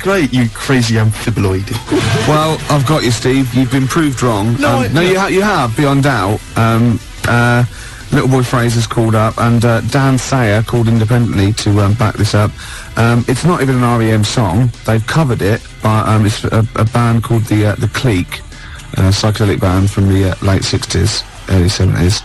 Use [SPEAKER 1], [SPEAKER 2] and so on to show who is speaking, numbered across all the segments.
[SPEAKER 1] great, you crazy amphibiloid.
[SPEAKER 2] Well, I've got you, Steve. You've been proved wrong.
[SPEAKER 1] No,
[SPEAKER 2] you have, beyond doubt. Little Boy Fraser's called up, and Dan Sayer called independently to back this up. It's not even an REM song. They've covered it by it's a band called the Clique, a psychedelic band from the late 60s, early 70s,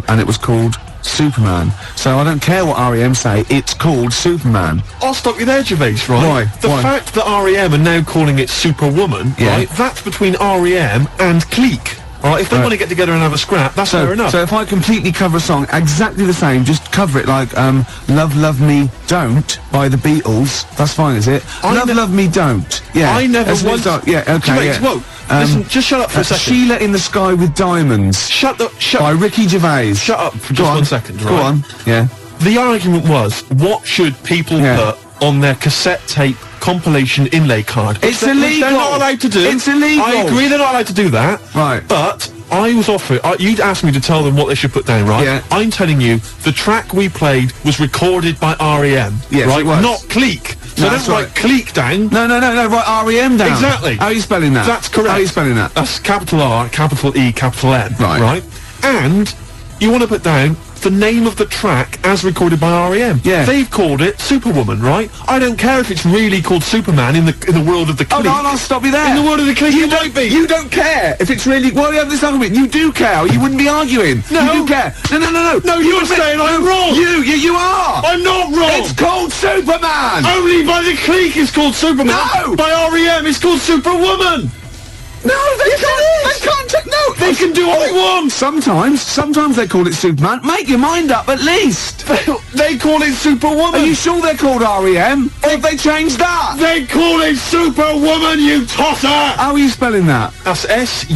[SPEAKER 2] and it was called Superman. So I don't care what REM say, it's called Superman.
[SPEAKER 1] I'll stop you there, Gervais, right?
[SPEAKER 2] Why?
[SPEAKER 1] The fact that REM are now calling it Superwoman, right, that's between REM and Clique. Alright, if they want to get together and have a scrap, that's fair enough.
[SPEAKER 2] So if I completely cover a song exactly the same, just cover it like Love Love Me Don't by the Beatles, that's fine, is it? Love Me Don't. Yeah.
[SPEAKER 1] I never
[SPEAKER 2] want... Yeah, okay,
[SPEAKER 1] Gervais, whoa. Listen, just shut up for a second.
[SPEAKER 2] Sheila in the Sky with Diamonds. By Ricky Gervais.
[SPEAKER 1] Shut up for just 1 second, right?
[SPEAKER 2] Go on, yeah.
[SPEAKER 1] The argument was, what should people put on their cassette tape compilation inlay card?
[SPEAKER 2] It's illegal.
[SPEAKER 1] They're not allowed to do.
[SPEAKER 2] It's illegal.
[SPEAKER 1] I agree they're not allowed to do that.
[SPEAKER 2] Right.
[SPEAKER 1] But I was offered, you'd asked me to tell them what they should put down, right?
[SPEAKER 2] Yeah.
[SPEAKER 1] I'm telling you, the track we played was recorded by REM.
[SPEAKER 2] Yes,
[SPEAKER 1] right?
[SPEAKER 2] it was.
[SPEAKER 1] Not Clique. So don't write Clique down.
[SPEAKER 2] No, write REM down.
[SPEAKER 1] Exactly.
[SPEAKER 2] How are you spelling that?
[SPEAKER 1] That's correct.
[SPEAKER 2] How are you spelling that?
[SPEAKER 1] That's capital R, capital E, capital M.
[SPEAKER 2] Right.
[SPEAKER 1] And you want to put down the name of the track as recorded by REM.
[SPEAKER 2] Yeah.
[SPEAKER 1] They've called it Superwoman, right? I don't care if it's really called Superman in the world of the Clique.
[SPEAKER 2] Oh, no, I'll stop you there.
[SPEAKER 1] In the world of the Clique, it might be.
[SPEAKER 2] You don't care if it's really... Well, we have this argument. You do care, or you wouldn't be arguing.
[SPEAKER 1] No.
[SPEAKER 2] You do care. No.
[SPEAKER 1] No, you're saying I'm wrong.
[SPEAKER 2] You are.
[SPEAKER 1] I'm not wrong.
[SPEAKER 2] It's called Superman.
[SPEAKER 1] Only by the Clique it's called Superman.
[SPEAKER 2] No.
[SPEAKER 1] By REM it's called Superwoman.
[SPEAKER 2] No, they can't. No,
[SPEAKER 1] they can do what they want.
[SPEAKER 2] Sometimes they call it Superman. Make your mind up, at least.
[SPEAKER 1] They call it Superwoman.
[SPEAKER 2] Are you sure they're called REM? Or have they changed that?
[SPEAKER 1] They call it Superwoman, you tosser.
[SPEAKER 2] How are you spelling that?
[SPEAKER 1] That's SUPERWOMAN.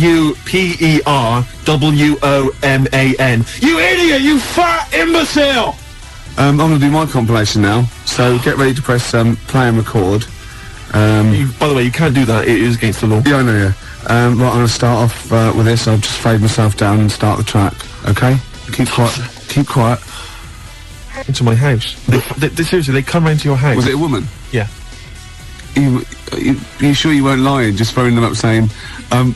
[SPEAKER 1] You idiot! You fat imbecile!
[SPEAKER 2] I'm going to do my compilation now. So get ready to press play and record.
[SPEAKER 1] By the way, you can't do that. It is against the law.
[SPEAKER 2] Yeah, I know. Yeah. Right, I'm going to start off with this. I'll just fade myself down and start the track. Okay? Keep quiet.
[SPEAKER 1] Into my house. Seriously, they come round to your house.
[SPEAKER 2] Was it a woman?
[SPEAKER 1] Yeah.
[SPEAKER 2] You sure you weren't lying? Just phoning them up saying, I'm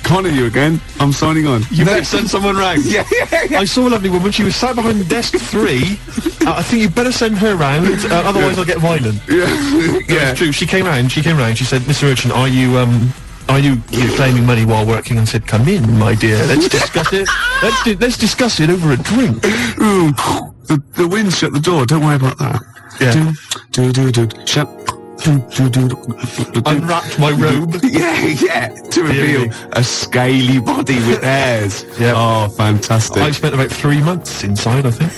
[SPEAKER 2] conning you again. I'm signing on.
[SPEAKER 1] You better send someone round.
[SPEAKER 2] Yeah.
[SPEAKER 1] I saw a lovely woman. She was sat behind desk 3. I think you better send her round. Otherwise, I'll get violent.
[SPEAKER 2] Yeah.
[SPEAKER 1] It's true. She came round. She said, Mr. Urchin, are you claiming money while working? And said, come in, my dear. Let's discuss it. Let's discuss it over a drink.
[SPEAKER 2] Ooh, the wind shut the door. Don't worry about that.
[SPEAKER 1] Yeah.
[SPEAKER 2] Shut.
[SPEAKER 1] Unwrapped my robe.
[SPEAKER 2] Yeah, to reveal a scaly body with hairs.
[SPEAKER 1] Yeah.
[SPEAKER 2] Oh, fantastic.
[SPEAKER 1] I spent about 3 months inside, I think.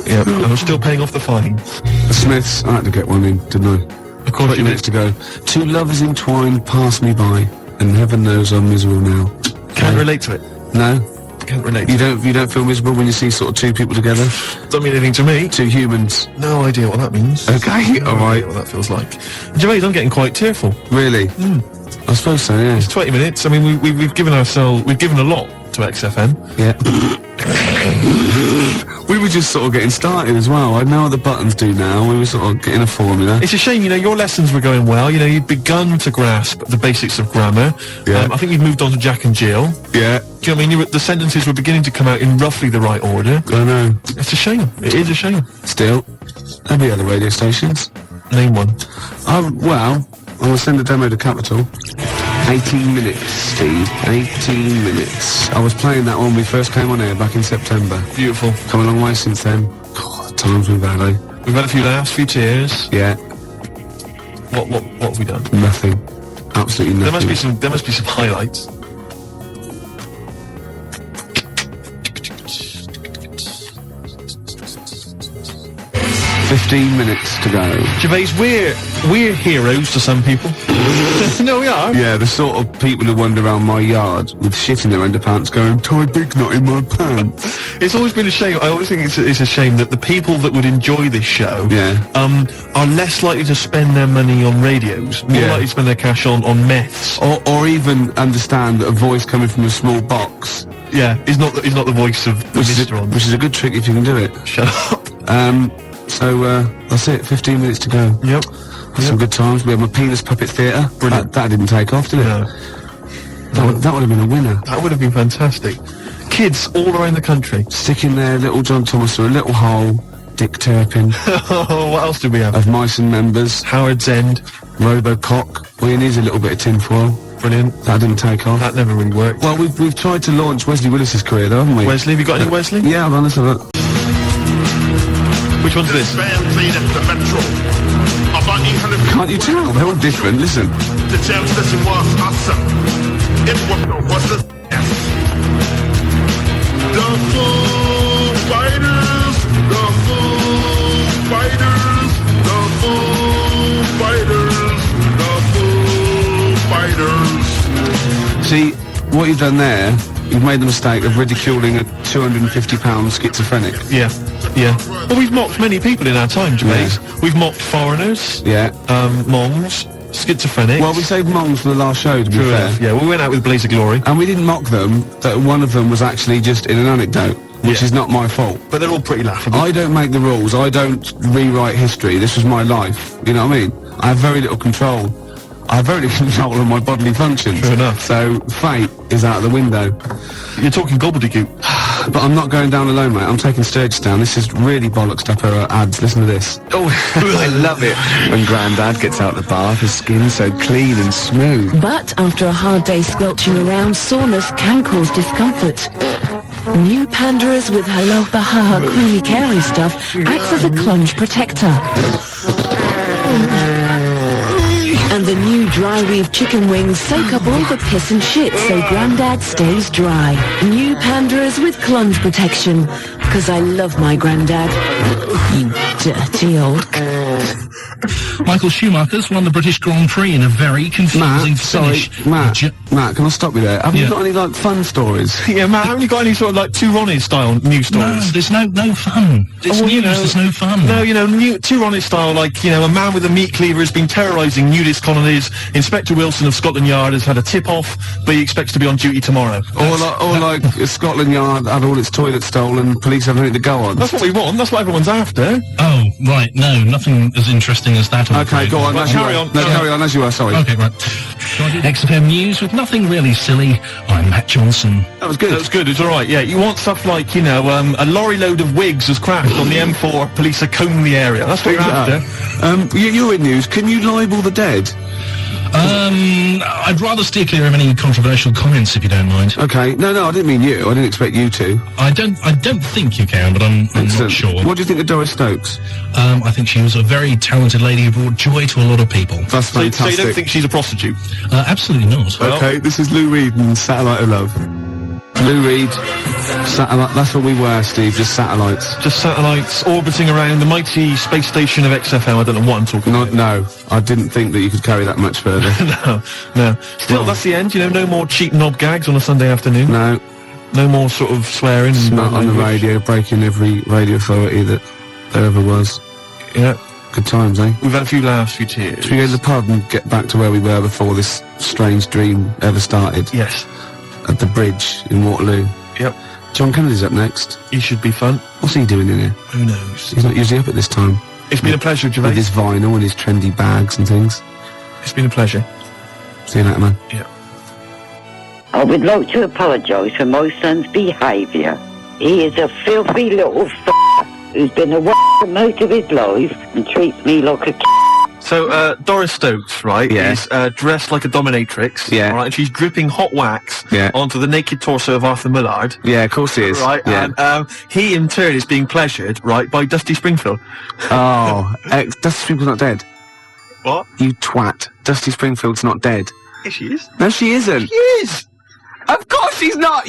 [SPEAKER 1] Yeah. And I'm still paying off the fine.
[SPEAKER 2] The Smiths, I had to get one in, didn't I?
[SPEAKER 1] Of course
[SPEAKER 2] 20 minutes to go. Two lovers entwined pass me by, and heaven knows I'm miserable now.
[SPEAKER 1] Can't relate to it.
[SPEAKER 2] No?
[SPEAKER 1] Can't relate.
[SPEAKER 2] You don't feel miserable when you see sort of two people together?
[SPEAKER 1] Don't mean anything to me.
[SPEAKER 2] Two humans.
[SPEAKER 1] No idea what that means.
[SPEAKER 2] Okay, alright.
[SPEAKER 1] What that feels like. Gervais, I'm getting quite tearful.
[SPEAKER 2] Really? I suppose so, yeah.
[SPEAKER 1] It's 20 minutes. I mean, we've given a lot to XFM.
[SPEAKER 2] Yeah. We were just sort of getting started as well. I know what the buttons do now. We were sort of getting a formula.
[SPEAKER 1] It's a shame, your lessons were going well. You'd begun to grasp the basics of grammar.
[SPEAKER 2] Yeah.
[SPEAKER 1] I think you'd moved on to Jack and Jill.
[SPEAKER 2] Yeah.
[SPEAKER 1] Do you know what I mean? The sentences were beginning to come out in roughly the right order.
[SPEAKER 2] I know.
[SPEAKER 1] It's a shame. It is a shame.
[SPEAKER 2] Still, there'll be other radio stations.
[SPEAKER 1] Name one.
[SPEAKER 2] Well, I will send a demo to Capital. 18 minutes, Steve. 18 minutes. I was playing that when we first came on air back in September.
[SPEAKER 1] Beautiful.
[SPEAKER 2] Come a long way since then. God, the times we've had, eh?
[SPEAKER 1] We've had a few laughs, a few tears.
[SPEAKER 2] Yeah.
[SPEAKER 1] What have we done?
[SPEAKER 2] Nothing. Absolutely nothing.
[SPEAKER 1] There must be some highlights.
[SPEAKER 2] $15 minutes to go.
[SPEAKER 1] Gervais, we're heroes to some people. No, we are.
[SPEAKER 2] Yeah, the sort of people who wander around my yard with shit in their underpants going, tie a big knot in my pants.
[SPEAKER 1] It's always been a shame. I always think it's a shame that the people that would enjoy this show are less likely to spend their money on radios, more likely to spend their cash on meths.
[SPEAKER 2] Or even understand that a voice coming from a small box
[SPEAKER 1] is not the voice of the Mr.
[SPEAKER 2] Which is a good trick if you can do it.
[SPEAKER 1] Shut up.
[SPEAKER 2] So, that's it. 15 minutes to go.
[SPEAKER 1] Yep.
[SPEAKER 2] Had some good times. We had my penis puppet theatre.
[SPEAKER 1] Brilliant.
[SPEAKER 2] That didn't take off, did it?
[SPEAKER 1] No.
[SPEAKER 2] That would have been a winner.
[SPEAKER 1] That would have been fantastic. Kids all around the country.
[SPEAKER 2] Sticking their little John Thomas through a little hole. Dick Turpin.
[SPEAKER 1] What else did we have?
[SPEAKER 2] Of mice and members.
[SPEAKER 1] Howard's End.
[SPEAKER 2] Robocock. All you need is a little bit of tinfoil.
[SPEAKER 1] Brilliant.
[SPEAKER 2] That didn't take off.
[SPEAKER 1] That never really worked.
[SPEAKER 2] Well, we've tried to launch Wesley Willis's career, though, haven't we?
[SPEAKER 1] Wesley, have you got any Wesley?
[SPEAKER 2] Yeah, I've done this.
[SPEAKER 1] Which one's this?
[SPEAKER 2] Can't you tell? They're all different. Listen.
[SPEAKER 3] The chance that she was awesome. It was the Foo Fighters, the Foo Fighters, the Foo Fighters, the Foo Fighters.
[SPEAKER 2] See, what you've done there, you've made the mistake of ridiculing a 250-pound schizophrenic.
[SPEAKER 1] Yeah, yeah. Well, we've mocked many people in our time, Gervais. We've mocked foreigners,
[SPEAKER 2] Yeah.
[SPEAKER 1] Mongs, schizophrenics.
[SPEAKER 2] Well, we saved Mongs for the last show, to be
[SPEAKER 1] True
[SPEAKER 2] fair.
[SPEAKER 1] enough, yeah, we went out with Blaze of Glory.
[SPEAKER 2] And we didn't mock them, that one of them was actually just in an anecdote, which
[SPEAKER 1] Yeah.
[SPEAKER 2] is not my fault.
[SPEAKER 1] But they're all pretty laughable.
[SPEAKER 2] I don't make the rules, I don't rewrite history, this was my life, you know what I mean? I have very little control. I have very little control of my bodily functions.
[SPEAKER 1] True enough.
[SPEAKER 2] So, fate is out of the window.
[SPEAKER 1] You're talking gobbledygook.
[SPEAKER 2] But I'm not going down alone, mate. I'm taking Sturgis down. This is really bollocks up her ads. Listen to this.
[SPEAKER 1] Oh,
[SPEAKER 2] I love it. When Grandad gets out the bath, his skin's so clean and smooth.
[SPEAKER 4] But after a hard day squelching around, soreness can cause discomfort. New Pandoras with Hello Bahaha creamy carry stuff acts as a clunge protector. And the new dry weave chicken wings soak up all the piss and shit so Grandad stays dry. New Pandoras with clunge protection. Because I love my Grandad. You dirty old...
[SPEAKER 5] Michael Schumacher's won the British Grand Prix in a very confusing
[SPEAKER 2] Matt, sorry,
[SPEAKER 5] finish.
[SPEAKER 2] Matt, can I stop you there? Have you
[SPEAKER 5] Yeah.
[SPEAKER 2] got any, like, fun stories?
[SPEAKER 1] yeah, Matt, haven't you got any sort of like Two Ronnies style news
[SPEAKER 5] No,
[SPEAKER 1] stories?
[SPEAKER 5] there's no fun. It's
[SPEAKER 1] Oh,
[SPEAKER 5] news,
[SPEAKER 1] you know,
[SPEAKER 5] there's no fun.
[SPEAKER 1] No, you know, Two Ronnies style, like, you know, a man with a meat cleaver has been terrorising nudist colonies. Inspector Wilson of Scotland Yard has had a tip-off, but he expects to be on duty tomorrow.
[SPEAKER 2] Or like Scotland Yard had all its toilets stolen, police have nothing to go on.
[SPEAKER 1] That's what we want. That's what everyone's after.
[SPEAKER 5] Oh, right, no, nothing as interesting as that. I'm
[SPEAKER 2] Okay,
[SPEAKER 5] afraid.
[SPEAKER 2] go on.
[SPEAKER 1] Well,
[SPEAKER 2] as you
[SPEAKER 1] carry
[SPEAKER 2] were.
[SPEAKER 1] on,
[SPEAKER 2] No,
[SPEAKER 1] carry
[SPEAKER 2] carry on as you were, sorry.
[SPEAKER 5] Okay, right. XFM News with nothing really silly. I'm Matt Johnson.
[SPEAKER 2] That was good.
[SPEAKER 1] That was good. It's all right. Yeah, you want stuff like, you know, a lorry load of wigs has crashed on the M4. Police are combing the area. That's what you're after.
[SPEAKER 2] You're in news. Can you libel the dead?
[SPEAKER 5] I'd rather steer clear of any controversial comments, if you don't mind.
[SPEAKER 2] Okay. No, I didn't mean you. I didn't expect you to.
[SPEAKER 5] I don't think you can, but I'm not
[SPEAKER 2] Excellent.
[SPEAKER 5] sure.
[SPEAKER 2] What do you think of Doris Stokes?
[SPEAKER 5] I think she was a very talented lady who brought joy to a lot of people.
[SPEAKER 2] That's
[SPEAKER 1] So
[SPEAKER 2] fantastic.
[SPEAKER 1] you don't think she's a prostitute?
[SPEAKER 5] Absolutely not.
[SPEAKER 2] Okay, this is Lou Reed and Satellite of Love. Lou Reed, satellite. That's what we were, Steve. Just satellites.
[SPEAKER 1] Just satellites orbiting around the mighty space station of XFM. I don't know what I'm talking about.
[SPEAKER 2] No, I didn't think that you could carry that much further.
[SPEAKER 1] No. Still, that's the end. You know, no more cheap knob gags on a Sunday afternoon.
[SPEAKER 2] No,
[SPEAKER 1] No more sort of swearing. And
[SPEAKER 2] not on the
[SPEAKER 1] language.
[SPEAKER 2] radio, breaking every radio authority that there ever was.
[SPEAKER 1] Yeah.
[SPEAKER 2] Good times, eh?
[SPEAKER 1] We've had a few laughs, a few tears.
[SPEAKER 2] Should we go to the pub and get back to where we were before this strange dream ever started?
[SPEAKER 1] Yes.
[SPEAKER 2] At the bridge in Waterloo.
[SPEAKER 1] Yep.
[SPEAKER 2] John Kennedy's up next.
[SPEAKER 1] He should be fun.
[SPEAKER 2] What's he doing in here?
[SPEAKER 1] Who knows?
[SPEAKER 2] He's not usually up at this time.
[SPEAKER 1] It's been a pleasure,
[SPEAKER 2] With
[SPEAKER 1] Gervais.
[SPEAKER 2] his vinyl and his trendy bags and things.
[SPEAKER 1] It's been a pleasure.
[SPEAKER 2] See you later, man.
[SPEAKER 1] Yeah.
[SPEAKER 6] I would like to apologise for my son's behaviour. He is a filthy little who's been a most of his life and treats me like a
[SPEAKER 1] So, Doris Stokes, right,
[SPEAKER 2] Yeah.
[SPEAKER 1] is dressed like a dominatrix,
[SPEAKER 2] Yeah.
[SPEAKER 1] right, and she's dripping hot wax
[SPEAKER 2] Yeah.
[SPEAKER 1] onto the naked torso of Arthur Millard,
[SPEAKER 2] Yeah, of course he is.
[SPEAKER 1] right,
[SPEAKER 2] Yeah.
[SPEAKER 1] and he in turn is being pleasured, right, by Dusty Springfield.
[SPEAKER 2] Oh, Dusty Springfield's not dead.
[SPEAKER 1] What?
[SPEAKER 2] You twat. Dusty Springfield's not dead.
[SPEAKER 1] Yes, she is.
[SPEAKER 2] No, she isn't.
[SPEAKER 1] She is!
[SPEAKER 2] Of course she's not.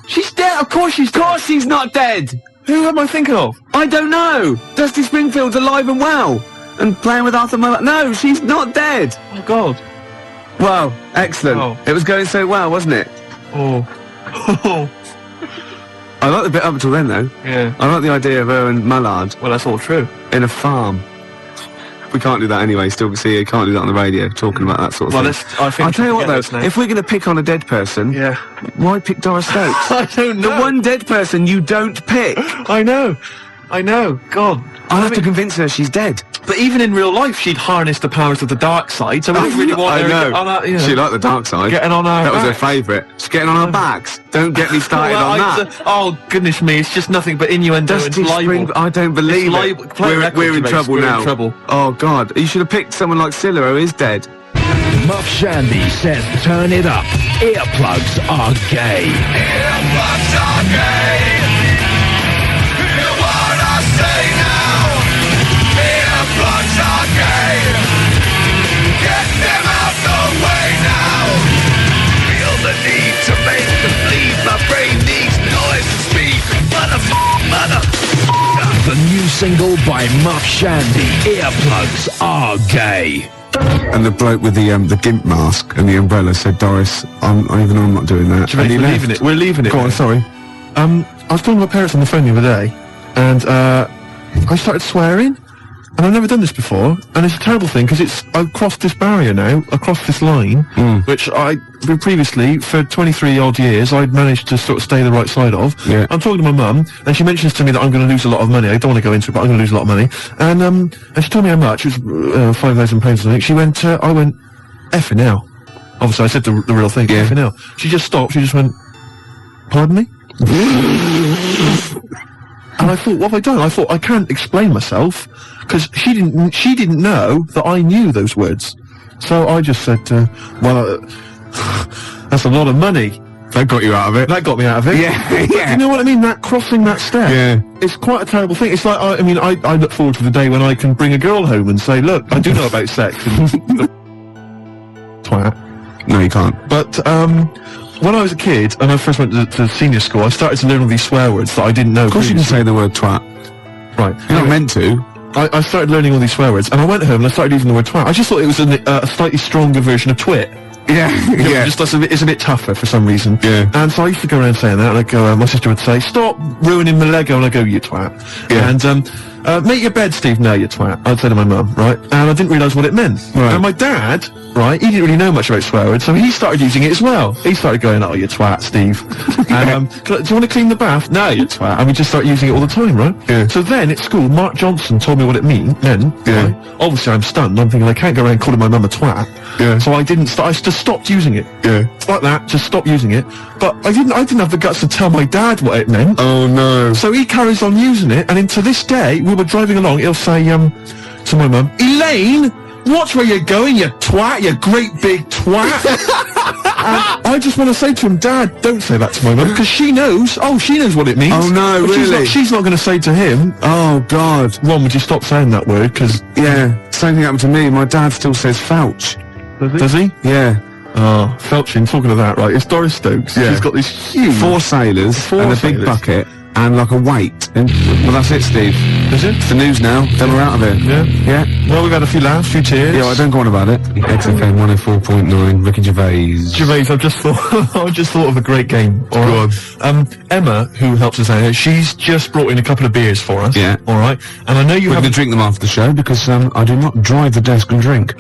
[SPEAKER 1] She's dead, of course she's
[SPEAKER 2] Of course she's not dead.
[SPEAKER 1] Who am I thinking of?
[SPEAKER 2] I don't know. Dusty Springfield's alive and well. And playing with Arthur Millard. No, she's not dead.
[SPEAKER 1] Oh, God.
[SPEAKER 2] Wow, excellent.
[SPEAKER 1] Oh.
[SPEAKER 2] It was going so well, wasn't it?
[SPEAKER 1] Oh.
[SPEAKER 2] I like the bit up until then, though.
[SPEAKER 1] Yeah.
[SPEAKER 2] I like the idea of her and Mallard
[SPEAKER 1] Well, that's all true.
[SPEAKER 2] in a farm. We can't do that anyway. Still, see, you can't do that on the radio. Talking about that sort of
[SPEAKER 1] Well,
[SPEAKER 2] thing.
[SPEAKER 1] I think
[SPEAKER 2] I'll tell you what, though.
[SPEAKER 1] now.
[SPEAKER 2] If we're going to pick on a dead person,
[SPEAKER 1] Yeah.
[SPEAKER 2] why pick Doris Stokes?
[SPEAKER 1] I don't know.
[SPEAKER 2] The one dead person you don't pick.
[SPEAKER 1] I know. God.
[SPEAKER 2] I'll have to convince her she's dead.
[SPEAKER 1] But even in real life, she'd harness the powers of the dark side, so we don't really want her
[SPEAKER 2] I know.
[SPEAKER 1] to get on our, you know,
[SPEAKER 2] She liked the dark side.
[SPEAKER 1] getting on our
[SPEAKER 2] That was her
[SPEAKER 1] backs.
[SPEAKER 2] favourite. She's getting on our backs. Don't get me started
[SPEAKER 1] Well,
[SPEAKER 2] on
[SPEAKER 1] I-
[SPEAKER 2] that.
[SPEAKER 1] oh, goodness me, it's just nothing but innuendo and
[SPEAKER 2] Dusty Spring,
[SPEAKER 1] libel.
[SPEAKER 2] I don't believe
[SPEAKER 1] It's
[SPEAKER 2] it.
[SPEAKER 1] libel. Play a record,
[SPEAKER 2] We're in
[SPEAKER 1] James,
[SPEAKER 2] trouble
[SPEAKER 1] we're in
[SPEAKER 2] now.
[SPEAKER 1] trouble.
[SPEAKER 2] Oh God, you should have picked someone like Scylla, who is dead.
[SPEAKER 5] Muff Shandy says turn it up. Earplugs are gay.
[SPEAKER 3] Earplugs are gay. Hear what I say now. Earplugs are gay. Get them out the way now. Feel the need to make them bleed. My brain needs noise to speak. Mother.
[SPEAKER 5] The new single by Muff Shandy. Earplugs are gay.
[SPEAKER 2] And the bloke with the gimp mask and the umbrella said, "Doris, I'm not doing that."
[SPEAKER 1] We're
[SPEAKER 2] And he
[SPEAKER 1] leaving
[SPEAKER 2] left.
[SPEAKER 1] it. We're leaving it.
[SPEAKER 2] Go on,
[SPEAKER 1] now.
[SPEAKER 2] sorry.
[SPEAKER 1] I was talking to my parents on the phone the other day, and I started swearing, and I've never done this before, and it's a terrible thing because I've crossed this barrier now, across this line, which I previously, for 23 odd years, I'd managed to sort of stay the right side of.
[SPEAKER 2] Yeah.
[SPEAKER 1] I'm talking to my mum, and she mentions to me that I'm going to lose a lot of money. I don't want to go into it, but I'm going to lose a lot of money, and she told me how much. It was £5,000 or something. She went, I went, effing hell. Obviously, I said the real thing,
[SPEAKER 2] Yeah.
[SPEAKER 1] effing hell. She just stopped. She just went, pardon me? And I thought, what have I done? I thought, I can't explain myself, because she didn't know that I knew those words. So I just said, well, that's a lot of money.
[SPEAKER 2] That got you out of it.
[SPEAKER 1] That got me out of it.
[SPEAKER 2] Yeah,
[SPEAKER 1] But
[SPEAKER 2] yeah.
[SPEAKER 1] you know what I mean? That crossing that step.
[SPEAKER 2] Yeah.
[SPEAKER 1] It's quite a terrible thing. It's like, I look forward to the day when I can bring a girl home and say, look, I do know about sex. And twat.
[SPEAKER 2] No, you can't.
[SPEAKER 1] But, when I was a kid and I first went to senior school, I started to learn all these swear words that I didn't know.
[SPEAKER 2] Of course, you can say the word twat.
[SPEAKER 1] Right.
[SPEAKER 2] You're not meant to.
[SPEAKER 1] I started learning all these swear words, and I went home and I started using the word twat. I just thought it was a slightly stronger version of twit.
[SPEAKER 2] Yeah,
[SPEAKER 1] You know,
[SPEAKER 2] yeah.
[SPEAKER 1] just it's a bit tougher for some reason.
[SPEAKER 2] Yeah.
[SPEAKER 1] And so I used to go around saying that, and I'd go, my sister would say, stop ruining my Lego, and I'd go, you twat.
[SPEAKER 2] Yeah.
[SPEAKER 1] And, make your bed, Steve, no, you twat. I'd say to my mum, right? And I didn't realise what it meant.
[SPEAKER 2] Right.
[SPEAKER 1] And my dad, right, he didn't really know much about swear words, so he started using it as well. He started going, oh, you twat, Steve. And, do you want to clean the bath? No, you twat. And we just started using it all the time, right?
[SPEAKER 2] Yeah.
[SPEAKER 1] So then, at school, Mark Johnson told me what it meant.
[SPEAKER 2] Yeah.
[SPEAKER 1] Right? Obviously, I'm stunned. I'm thinking, I can't go around calling my mum a twat.
[SPEAKER 2] Yeah.
[SPEAKER 1] So I didn't. I just stopped using it.
[SPEAKER 2] Yeah.
[SPEAKER 1] Like that. Just stopped using it. But I didn't have the guts to tell my dad what it meant.
[SPEAKER 2] Oh no.
[SPEAKER 1] So he carries on using it, and to this day, we were driving along. He'll say to my mum, Elaine, watch where you're going, you twat, you great big twat. And I just want to say to him, Dad, don't say that to my mum, because she knows. Oh, she knows what it means.
[SPEAKER 2] Oh, no,
[SPEAKER 1] But
[SPEAKER 2] really?
[SPEAKER 1] She's not going to say to him,
[SPEAKER 2] Oh God.
[SPEAKER 1] Ron, would you stop saying that word? Because
[SPEAKER 2] Yeah. Same thing happened to me. My dad still says "fouch."
[SPEAKER 1] does he?
[SPEAKER 2] Yeah.
[SPEAKER 1] Oh, Felchin, talking of that, right? It's Doris Stokes.
[SPEAKER 2] Yeah.
[SPEAKER 1] She's got this huge.
[SPEAKER 2] 4 sailors
[SPEAKER 1] Four
[SPEAKER 2] and a big
[SPEAKER 1] sailors.
[SPEAKER 2] bucket and like a weight. And well, that's it, Steve.
[SPEAKER 1] Is it?
[SPEAKER 2] It's the news now. Then we're out of it.
[SPEAKER 1] Yeah.
[SPEAKER 2] Yeah.
[SPEAKER 1] Well, we've had a few laughs, a few tears.
[SPEAKER 2] Yeah, well, don't go on about it. XFM 104.9, Ricky Gervais.
[SPEAKER 1] Gervais, I've just thought of a great game. All right.
[SPEAKER 2] Go on.
[SPEAKER 1] Emma, who helps us out here, she's just brought in a couple of beers for us.
[SPEAKER 2] Yeah.
[SPEAKER 1] All right. And I know you
[SPEAKER 2] We're going to
[SPEAKER 1] have
[SPEAKER 2] drink them after the show because I do not drive the desk and drink.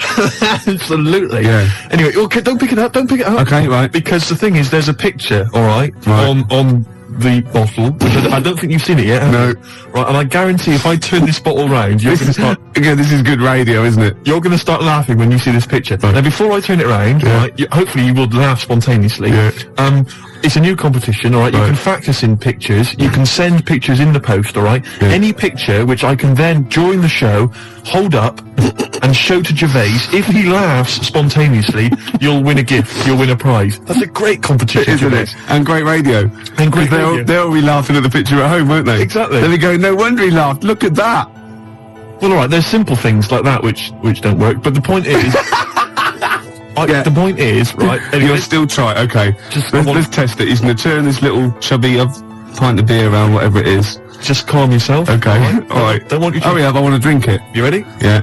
[SPEAKER 1] absolutely.
[SPEAKER 2] Yeah.
[SPEAKER 1] Anyway, okay, don't pick it up. Don't pick it up.
[SPEAKER 2] Okay, right.
[SPEAKER 1] Because the thing is, there's a picture. All right.
[SPEAKER 2] Right.
[SPEAKER 1] On the bottle, which I don't think you've seen it yet. have
[SPEAKER 2] No.
[SPEAKER 1] you? Right. And I guarantee, if I turn this bottle round, you're going to start.
[SPEAKER 2] Again, this is good radio, isn't it?
[SPEAKER 1] You're going to start laughing when you see this picture. Now, before I turn it round, right, hopefully you will laugh spontaneously.
[SPEAKER 2] Yeah.
[SPEAKER 1] It's a new competition, all right? You
[SPEAKER 2] Right.
[SPEAKER 1] can fax us in pictures. You can send pictures in the post, all right?
[SPEAKER 2] Yeah.
[SPEAKER 1] Any picture which I can then, during the show, hold up and show to Gervais. If he laughs spontaneously, you'll win a gift. You'll win a prize. That's a great competition,
[SPEAKER 2] Isn't
[SPEAKER 1] Gervais.
[SPEAKER 2] it? And great radio.
[SPEAKER 1] And great
[SPEAKER 2] 'Cause
[SPEAKER 1] radio.
[SPEAKER 2] They'll be laughing at the picture at home, won't they?
[SPEAKER 1] Exactly.
[SPEAKER 2] They'll be going, no wonder he laughed. Look at that.
[SPEAKER 1] Well, all right, there's simple things like that which don't work. But the point is...
[SPEAKER 2] Yeah.
[SPEAKER 1] The point is, right... Anyway,
[SPEAKER 2] You'll still try. Okay.
[SPEAKER 1] Just-
[SPEAKER 2] Let's test it. He's going to turn this little chubby pint of beer around, whatever it is.
[SPEAKER 1] just calm yourself.
[SPEAKER 2] Okay. All right.
[SPEAKER 1] Don't want you to...
[SPEAKER 2] Hurry up. I want to drink it.
[SPEAKER 1] You ready?
[SPEAKER 2] Yeah.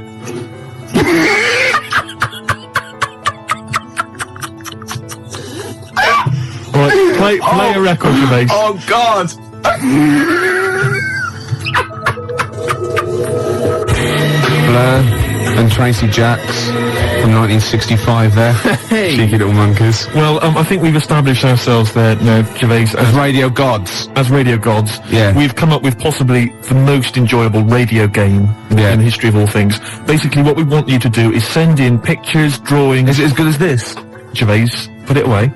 [SPEAKER 1] All right, play a record, Gervais.
[SPEAKER 2] Oh, God. Blur Tracy Jacks from 1965 there. Cheeky little monkeys.
[SPEAKER 1] Well, I think we've established ourselves there now, Gervais,
[SPEAKER 2] As radio gods.
[SPEAKER 1] as radio gods.
[SPEAKER 2] Yeah.
[SPEAKER 1] We've come up with possibly the most enjoyable radio game
[SPEAKER 2] Yeah.
[SPEAKER 1] in the history of all things. Basically, what we want you to do is send in pictures, drawings.
[SPEAKER 2] Is it as good as this?
[SPEAKER 1] Gervais, put it away.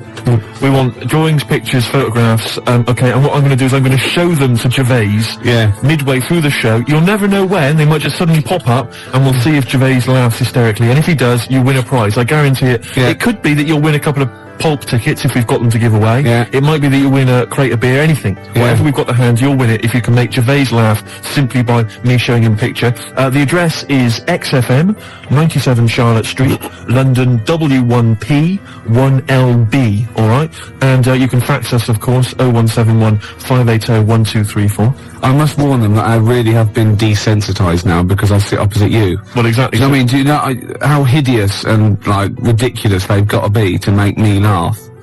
[SPEAKER 1] We want drawings, pictures, photographs. Okay, and what I'm going to do is I'm going to show them to Gervais
[SPEAKER 2] Yeah.
[SPEAKER 1] midway through the show. You'll never know when. They might just suddenly pop up, and we'll see if Gervais laughs hysterically. And if he does, you win a prize. I guarantee it.
[SPEAKER 2] Yeah.
[SPEAKER 1] It could be that you'll win a couple of pulp tickets if we've got them to give away.
[SPEAKER 2] Yeah.
[SPEAKER 1] It might be that you win a crate of beer, anything. Whatever we've got to hand, you'll win it if you can make Gervais laugh simply by me showing him a picture. The address is XFM, 97 Charlotte Street, London W1P 1LB, alright? And you can fax us, of course, 0171 580 1234.
[SPEAKER 2] I must warn them that I really have been desensitised now because I sit opposite you.
[SPEAKER 1] Well, exactly.
[SPEAKER 2] Do you know what I mean? Do you know how hideous and, like, ridiculous they've got to be to make me laugh?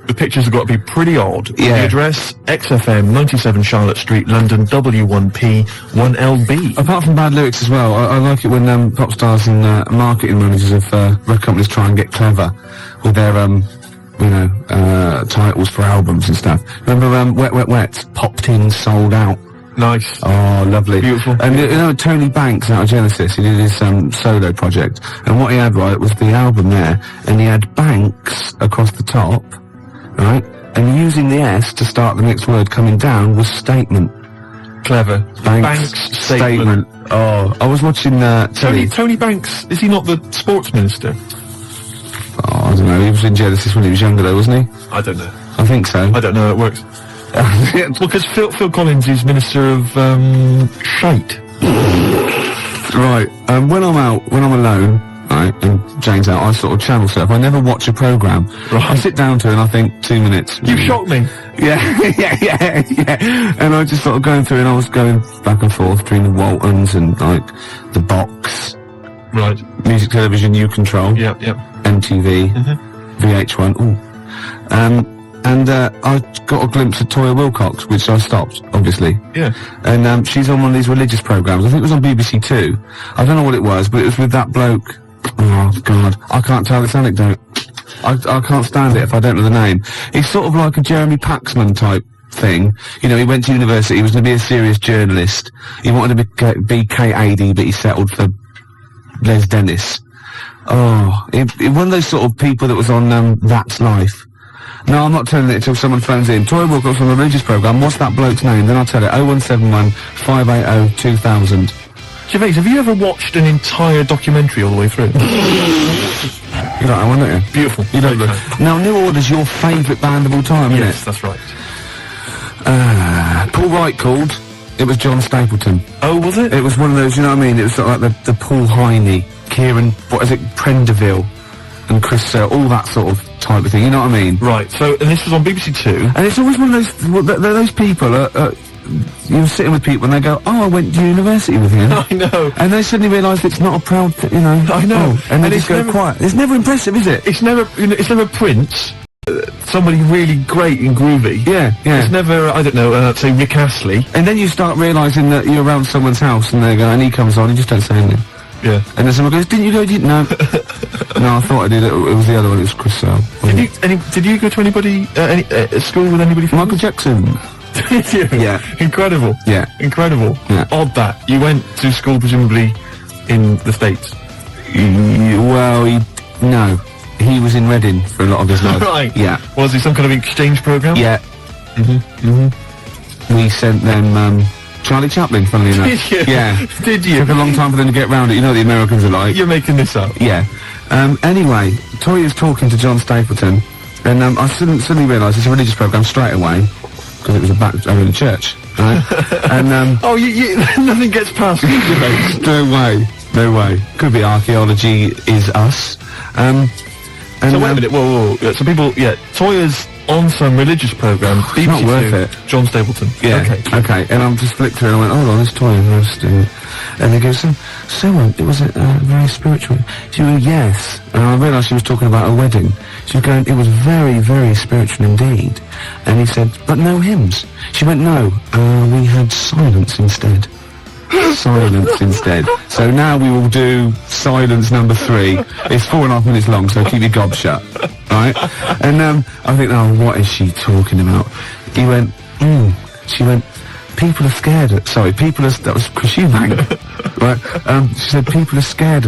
[SPEAKER 1] The pictures have got to be pretty odd.
[SPEAKER 2] Yeah.
[SPEAKER 1] The address, XFM, 97 Charlotte Street, London W1P 1LB.
[SPEAKER 2] Apart from bad lyrics as well, I like it when pop stars and marketing managers of record companies try and get clever with their, titles for albums and stuff. Remember Wet Wet Wet? Popped in, sold out.
[SPEAKER 1] Nice.
[SPEAKER 2] Oh, lovely.
[SPEAKER 1] Beautiful.
[SPEAKER 2] And you know, Tony Banks out of Genesis, he did his solo project, and what he had, right, was the album there, and he had Banks across the top, right, and using the S to start the next word coming down was statement.
[SPEAKER 1] Clever.
[SPEAKER 2] Banks statement. Oh, I was watching telly.
[SPEAKER 1] Tony Banks, is he not the sports minister?
[SPEAKER 2] Oh, I don't know, he was in Genesis when he was younger though, wasn't he?
[SPEAKER 1] I don't know.
[SPEAKER 2] I think so.
[SPEAKER 1] I don't know how it works. Well, because Phil Collins is Minister of, Shite.
[SPEAKER 2] Right, when I'm alone, right, and Jane's out, I sort of channel surf. I never watch a programme.
[SPEAKER 1] Right.
[SPEAKER 2] I sit down to it and I think 2 minutes.
[SPEAKER 1] You shocked me.
[SPEAKER 2] Yeah, yeah. And I just sort of going through and I was going back and forth between the Waltons and, like, the Box,
[SPEAKER 1] Right.
[SPEAKER 2] Music Television You Control,
[SPEAKER 1] Yep.
[SPEAKER 2] MTV, VH1, ooh. And I got a glimpse of Toya Wilcox, which I stopped, obviously.
[SPEAKER 1] Yeah.
[SPEAKER 2] And she's on one of these religious programmes. I think it was on BBC Two. I don't know what it was, but it was with that bloke. Oh, God. I can't tell this anecdote. I can't stand it if I don't know the name. He's sort of like a Jeremy Paxman type thing. You know, he went to university, he was going to be a serious journalist. He wanted to be K80, but he settled for Les Dennis. Oh, one of those sort of people that was on That's Life. No, I'm not telling it until someone phones in. Toya Wilcox on the religious programme, what's that bloke's name? Then I'll tell it. 0171 580 2000.
[SPEAKER 1] Gervais, have you ever watched an entire documentary all the way through?
[SPEAKER 2] You like that one, don't you?
[SPEAKER 1] Beautiful.
[SPEAKER 2] You don't look. Now, New Order's your favourite band of all time, isn't
[SPEAKER 1] Yes,
[SPEAKER 2] it?
[SPEAKER 1] that's right.
[SPEAKER 2] Paul Wright called. It was John Stapleton.
[SPEAKER 1] Oh, was it?
[SPEAKER 2] It was one of those, you know what I mean? It was sort of like the Paul Heine, Kieran, what is it, Prendeville, and Chris Searle, all that sort of type of thing, you know what I mean?
[SPEAKER 1] Right, so, and this was on BBC Two.
[SPEAKER 2] And it's always one of those people, you're sitting with people and they go, oh, I went to university with him.
[SPEAKER 1] I know.
[SPEAKER 2] And they suddenly realise it's not a proud, you know.
[SPEAKER 1] I know.
[SPEAKER 2] Oh, and they
[SPEAKER 1] And
[SPEAKER 2] just
[SPEAKER 1] it's
[SPEAKER 2] go
[SPEAKER 1] never-
[SPEAKER 2] quiet. It's never impressive, is it?
[SPEAKER 1] It's never, it's never Prince, somebody really great and groovy.
[SPEAKER 2] Yeah.
[SPEAKER 1] It's never, I don't know, say Rick Astley.
[SPEAKER 2] And then you start realising that you're around someone's house and they go, and he comes on, you just don't say anything.
[SPEAKER 1] Yeah.
[SPEAKER 2] And then someone goes, didn't you go, no. No, I thought I did. It was the other one, it was Chris Searle.
[SPEAKER 1] Did you go to anybody, school with anybody famous?
[SPEAKER 2] Michael Jackson.
[SPEAKER 1] Did you?
[SPEAKER 2] Yeah.
[SPEAKER 1] Incredible.
[SPEAKER 2] Yeah.
[SPEAKER 1] Incredible.
[SPEAKER 2] Yeah.
[SPEAKER 1] Odd that. You went to school presumably in the States.
[SPEAKER 2] Well, no. He was in Reading for a lot of his life.
[SPEAKER 1] Right.
[SPEAKER 2] Yeah.
[SPEAKER 1] Was it some kind of exchange program?
[SPEAKER 2] Yeah. We sent them, Charlie Chaplin, funnily enough.
[SPEAKER 1] Did you?
[SPEAKER 2] Yeah.
[SPEAKER 1] Did you?
[SPEAKER 2] Took a long time for them to get round it. You know what the Americans are like.
[SPEAKER 1] You're making this up.
[SPEAKER 2] Yeah. Anyway, Toya's talking to John Stapleton, and I suddenly realised it's a religious programme straight away, because it was over in the church, right? And,
[SPEAKER 1] Oh, you nothing gets past you, Gervais.
[SPEAKER 2] no way. Could be archaeology is us. And,
[SPEAKER 1] So wait a minute, whoa. So people, Toya's on some religious program. BBC
[SPEAKER 2] not worth
[SPEAKER 1] Two,
[SPEAKER 2] it.
[SPEAKER 1] John Stapleton.
[SPEAKER 2] Yeah.
[SPEAKER 1] Okay.
[SPEAKER 2] And I'm just flicked through and I went, hold on, this Toya was and they go, it was very spiritual. She went, yes. And I realised she was talking about a wedding. She was going, it was very, very spiritual indeed. And he said, but no hymns. She went, no, we had silence instead. silence instead. So now we will do silence number 3. It's 4.5 minutes long, so keep your gob shut. Right? And I think, oh, what is she talking about? He went, she went, people are scared of, sorry, people are, that was Chris Eubank. Right? She said, people are scared of